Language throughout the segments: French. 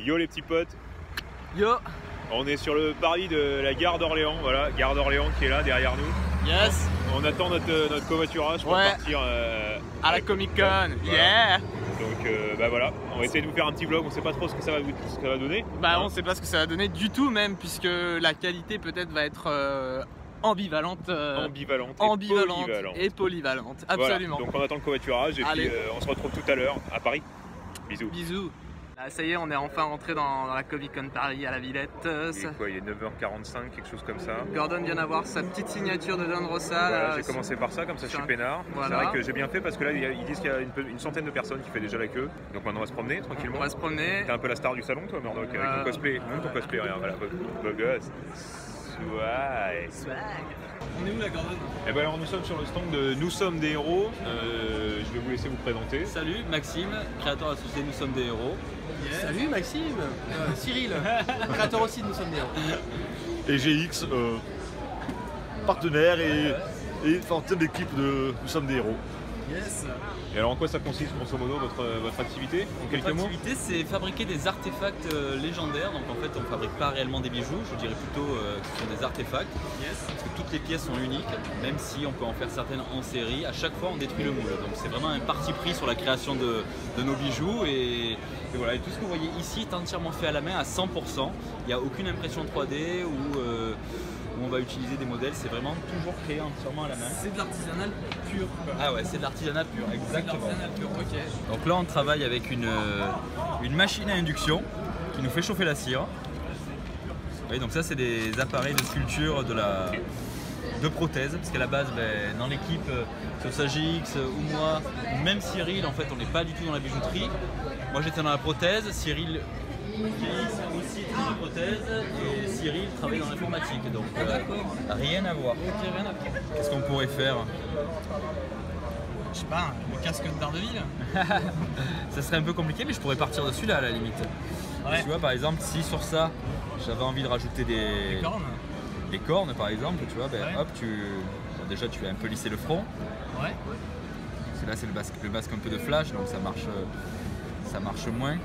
Yo les petits potes. Yo. On est sur le parvis de la gare d'Orléans, voilà, gare d'Orléans qui est là derrière nous. Yes. On attend notre covoiturage pour partir à la Comic Con. Voilà. Yeah. Donc bah voilà, on va essayer de vous faire un petit vlog, on sait pas trop ce que ça va donner. Bah on sait pas ce que ça va donner du tout même, puisque la qualité peut-être va être ambivalente et polyvalente. Absolument. Voilà. Donc on attend le covoiturage et puis on se retrouve tout à l'heure à Paris. Bisous. Bisous. Là, ça y est, on est enfin rentré dans la Comic Con Paris à la Villette. Il est 9h45, quelque chose comme ça. Gordon vient d'avoir sa petite signature de Don Rosa. Voilà, j'ai commencé par ça, comme ça je suis peinard. Voilà. C'est vrai que j'ai bien fait parce que là ils disent qu'il y a une centaine de personnes qui fait déjà la queue. Donc maintenant on va se promener tranquillement. On va se promener. T'es un peu la star du salon toi Murdoch, avec ton cosplay. Montre ton cosplay, regarde, voilà, beau gosse. Swag. On est où là, Gordon? Eh ben alors nous sommes sur le stand de Nous sommes des héros. Je vais vous laisser vous présenter. Salut, Maxime, créateur associé de Nous sommes des héros. Yeah. Salut Maxime, Cyril, créateur aussi de Nous sommes des héros. Et GX, partenaire et fontaine d'équipe de Nous sommes des héros. Yes. Et alors en quoi ça consiste grosso modo votre activité en quelques mots? Notre activité c'est fabriquer des artefacts légendaires, donc en fait on ne fabrique pas réellement des bijoux, je dirais plutôt que ce sont des artefacts. Yes. Parce que toutes les pièces sont uniques, même si on peut en faire certaines en série, à chaque fois on détruit le moule. Donc c'est vraiment un parti pris sur la création de nos bijoux et voilà. Et tout ce que vous voyez ici est entièrement fait à la main à 100%, il n'y a aucune impression 3D où on va utiliser des modèles, c'est vraiment toujours créé entièrement à la main. C'est de l'artisanal pur. Ah ouais, c'est de l'artisanat pur, exactement. Pur, ok. Donc là on travaille avec une machine à induction qui nous fait chauffer la cire. Oui, donc ça c'est des appareils de sculpture de prothèse, parce qu'à la base dans l'équipe, que ce soit GX ou moi, ou même Cyril, en fait on n'est pas du tout dans la bijouterie. Moi j'étais dans la prothèse, Cyril aussi était dans la prothèse et Cyril travaille dans l'informatique, donc rien à voir. Ok, rien à voir. Qu'est-ce qu'on pourrait faire? Je sais pas, le casque de Daredevil. Ça serait un peu compliqué, mais je pourrais partir dessus là à la limite. Ouais. Tu vois, par exemple, si sur ça j'avais envie de rajouter des cornes. Des cornes par exemple, tu vois, hop, bon, déjà tu vas un peu lisser le front. Ouais. Parce que là c'est le masque un peu de flash, donc ça marche moins.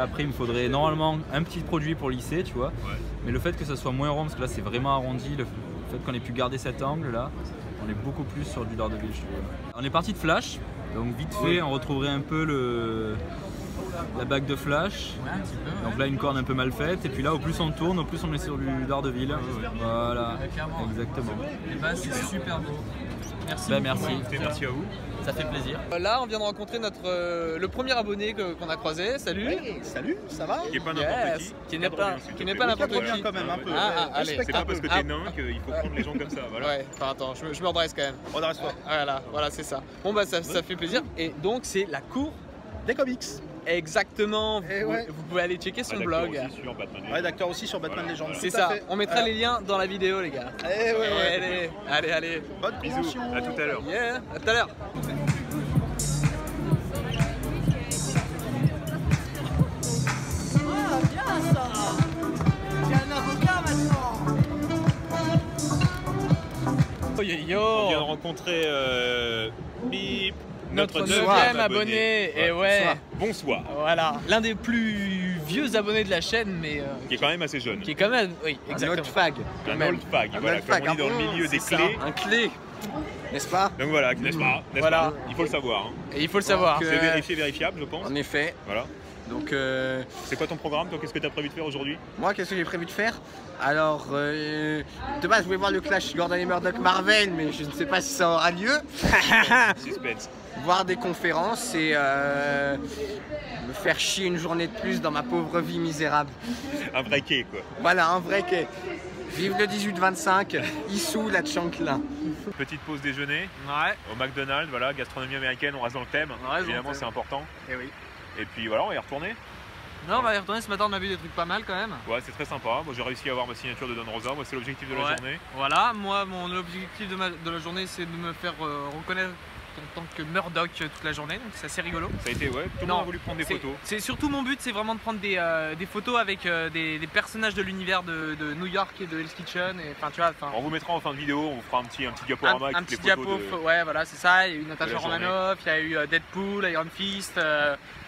Après il me faudrait normalement un petit produit pour lisser, tu vois, mais le fait que ça soit moins rond, parce que là c'est vraiment arrondi, le fait qu'on ait pu garder cet angle là, on est beaucoup plus sur du Daredevil, je trouve. On est parti de Flash, donc vite fait on retrouverait un peu la bague de Flash, donc là une corne un peu mal faite, et puis là au plus on tourne, au plus on est sur du Daredevil, voilà, exactement. Et bah c'est super beau. Merci. Merci. Merci à vous. Ça fait plaisir. Là, on vient de rencontrer le premier abonné qu'on a croisé. Salut. Ouais, salut, ça va? Qui n'est pas n'importe qui. Qui n'est pas n'importe qui. Quand même un peu. Allez. C'est pas parce que t'es nain qu'il faut prendre les gens comme ça. Voilà. Ouais, enfin attends, je me redresse quand même. Redresse-toi. Voilà, c'est ça. Bon bah ça fait plaisir. Et donc c'est la cour des comics. Exactement. Vous pouvez aller checker son blog. Rédacteur aussi sur Batman Legends. C'est ça. On mettra les liens dans la vidéo, les gars. Allez. Bonne promotion. À tout à l'heure. Yeah, à tout à l'heure. On vient de rencontrer Bip, notre 9e abonné. Et bonsoir. Voilà, l'un des plus vieux abonnés de la chaîne, mais qui est quand même assez jeune. Qui est quand même, oui, exactement. Un old fag. Un old fag, voilà, comme on dit dans le milieu des clés. Un clé, n'est-ce pas? Donc voilà, n'est-ce pas? Voilà. Il faut le savoir. Hein. Et il faut le savoir. C'est vérifiable, je pense. En effet. Voilà. Donc, c'est quoi ton programme? Toi, qu'est-ce que tu as prévu de faire aujourd'hui? Moi, qu'est-ce que j'ai prévu de faire? Alors, de base, je voulais voir le clash Gordon et Murdoch Marvel, mais je ne sais pas si ça aura lieu. Suspense. Voir des conférences et me faire chier une journée de plus dans ma pauvre vie misérable. Un vrai quai, quoi. Voilà, un vrai quai. Vive le 18-25, Issou la chanclin. Petite pause déjeuner Ouais. au McDonald's, voilà, gastronomie américaine, on reste dans le thème. Évidemment, c'est important. Et oui. Et puis voilà, on va y retourner. Non, on va y retourner ce matin, on a vu des trucs pas mal quand même. Ouais, c'est très sympa. Moi, j'ai réussi à avoir ma signature de Don Rosa. Moi, c'est l'objectif de la journée. Voilà, moi, mon objectif de la journée, c'est de me faire reconnaître en tant que Murdoch toute la journée, donc c'est assez rigolo. Ça a été, ouais, tout le monde a voulu prendre des photos. C'est surtout mon but, c'est vraiment de prendre des photos avec des personnages de l'univers de New York et de Hell's Kitchen. Et, tu vois, on vous mettra en fin de vidéo, on vous fera un petit diaporama avec toutes les photos. Ouais, voilà, c'est ça. Il y a eu Natasha Romanoff, il y a eu Deadpool, Iron Fist,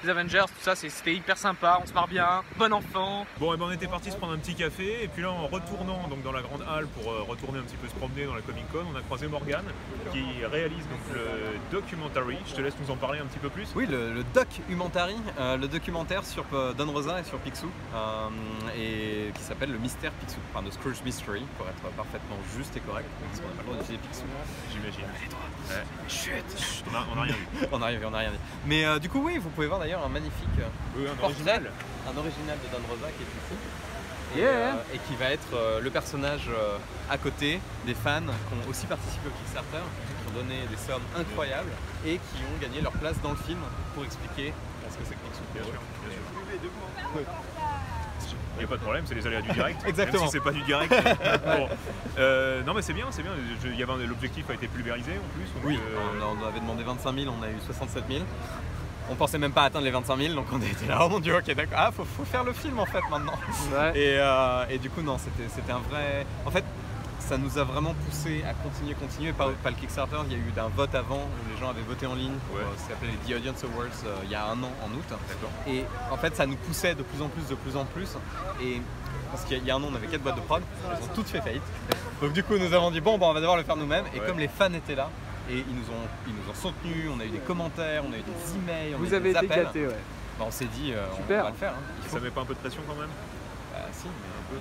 les Avengers, tout ça, c'était hyper sympa, on se marre bien, bon enfant. Bon, et ben on était parti se prendre un petit café, et puis là, en retournant donc, dans la grande halle pour retourner un petit peu se promener dans la Comic Con, on a croisé Morgane qui réalise donc le documentary. Je te laisse nous en parler un petit peu plus. Oui, le documentary, le documentaire sur Don Rosa et sur Picsou, et qui s'appelle Le Mystère Picsou, enfin The Scrooge Mystery, pour être parfaitement juste et correct, parce qu'on n'a pas le droit d'utiliser Picsou. J'imagine. Allez, toi. Ouais. Chut. On n'a rien vu. on n'a rien dit. Mais du coup, oui, vous pouvez voir d'ailleurs un magnifique un portrait, un original de Don Rosa qui est ici. Et qui va être le personnage à côté des fans qui ont aussi participé au Kickstarter, qui ont donné des sommes incroyables et qui ont gagné leur place dans le film pour expliquer ce que c'est que Picsou. Bien sûr. Il n'y a pas de problème, c'est les aléas du direct. Exactement. Même si c'est pas du direct. Bon. Non mais c'est bien. L'objectif a été pulvérisé en plus. Donc, oui, on avait demandé 25 000, on a eu 67 000. On pensait même pas atteindre les 25 000, donc on était là, oh mon dieu, ok d'accord, ah faut faire le film en fait maintenant. Ouais. Et du coup non, c'était un vrai... En fait, ça nous a vraiment poussé à continuer, pas le Kickstarter, il y a eu un vote avant où les gens avaient voté en ligne, ça s'appelait les The Audience Awards il y a 1 an en août. Et en fait ça nous poussait de plus en plus, et parce qu'il y a 1 an on avait 4 boîtes de prod, elles ont toutes fait faillite. Donc du coup nous avons dit bon on va devoir le faire nous-mêmes, et comme les fans étaient là, et ils nous ont soutenus, on a eu des commentaires, on a eu des emails, on a eu des appels. Gâtés, ouais. Bah, on s'est dit, on va le faire. Hein. Ça met pas un peu de pression quand même? Bah si, mais un peu.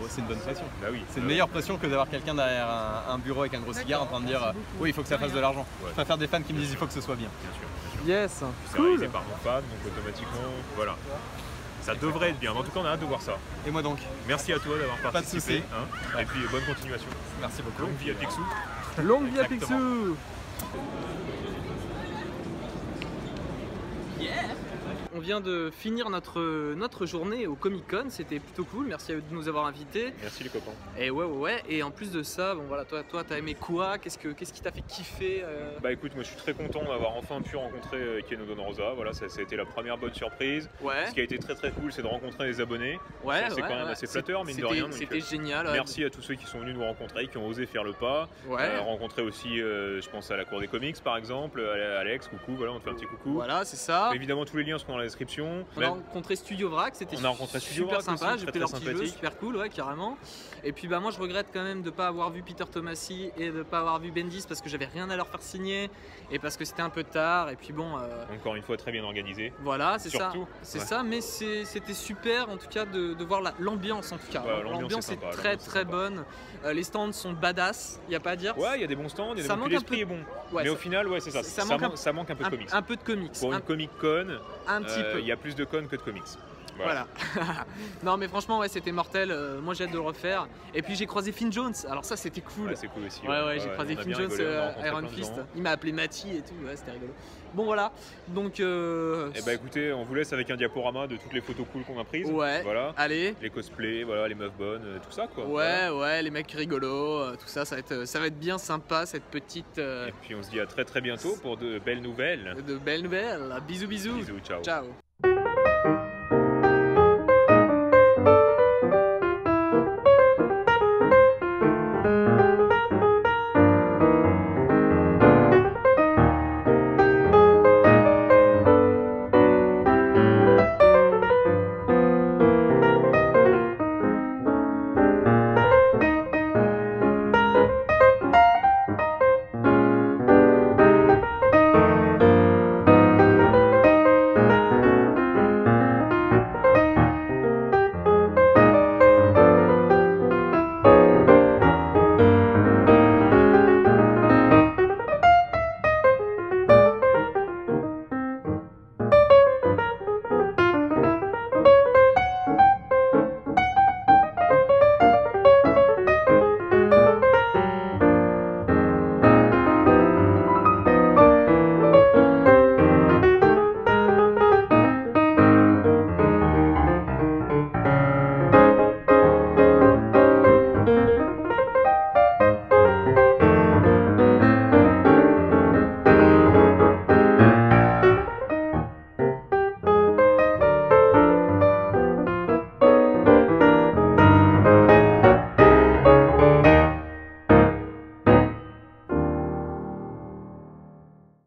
C'est une bonne pression. Bah oui. C'est une meilleure pression que d'avoir quelqu'un derrière un bureau avec un gros cigare en train de dire oui il faut que ça fasse de l'argent. Je préfère des fans qui me disent il faut que ce soit bien. Bien sûr. Yes. C'est réalisé par mon fan, donc automatiquement, voilà. Ça devrait être bien, en tout cas on a hâte de voir ça. Et moi donc. Merci à toi d'avoir participé. Pas de soucis. Et puis bonne continuation. Merci beaucoup. Longue vie à Picsou. Longue vie à Picsou. On vient de finir notre journée au Comic Con, c'était plutôt cool, merci à eux de nous avoir invités. Merci les copains. Et ouais, et en plus de ça, bon voilà, toi t'as aimé quoi? Qu'est-ce qui t'a fait kiffer? Bah écoute, moi je suis très content d'avoir enfin pu rencontrer Ken Don Rosa, voilà, ça a été la première bonne surprise. Ouais. Ce qui a été très cool, c'est de rencontrer les abonnés. Ouais, c'est quand même assez flatteur, mine de rien. C'était génial. Merci à tous ceux qui sont venus nous rencontrer, qui ont osé faire le pas. Ouais. Rencontrer aussi, je pense à la Cour des Comics par exemple, Alex, coucou, voilà, on te fait un petit coucou. Voilà, c'est ça. Évidemment, tous les liens seront dans la description. On a rencontré Studio Vrac, c'était super sympa, j'ai fait leur petit jeu, super cool, ouais, carrément. Et puis bah moi je regrette quand même de ne pas avoir vu Peter Tomasi et de ne pas avoir vu Bendis parce que j'avais rien à leur faire signer et parce que c'était un peu tard. Et puis bon. Encore une fois très bien organisé. Voilà, c'est ça. C'est ça, mais c'était super en tout cas de voir l'ambiance en tout cas. Ouais, l'ambiance est très bonne. Les stands sont badass, il n'y a pas à dire. Ouais, il y a des bons stands, il y a des bons l'esprit est bon. Ouais, mais au final, ouais, c'est ça. Ça manque un peu de comics. Un peu de comics. Pour une Comic Con, un petit peu. Il y a plus de con que de comics. Voilà. Non mais franchement ouais c'était mortel, moi j'ai hâte de le refaire. Et puis j'ai croisé Finn Jones, alors ça c'était cool. Ouais, c'est cool aussi. Ouais, j'ai croisé Finn Jones, Iron Fist. Il m'a appelé Matty et tout, ouais, c'était rigolo. Bon voilà, donc Et bah écoutez, on vous laisse avec un diaporama de toutes les photos cool qu'on a prises. Ouais, voilà. Allez. Les cosplays, voilà, les meufs bonnes, tout ça quoi. Ouais, les mecs rigolos, tout ça, ça va être bien sympa cette petite... Et puis on se dit à très bientôt pour de belles nouvelles. De belles nouvelles, bisous. Bisous, ciao. Ciao.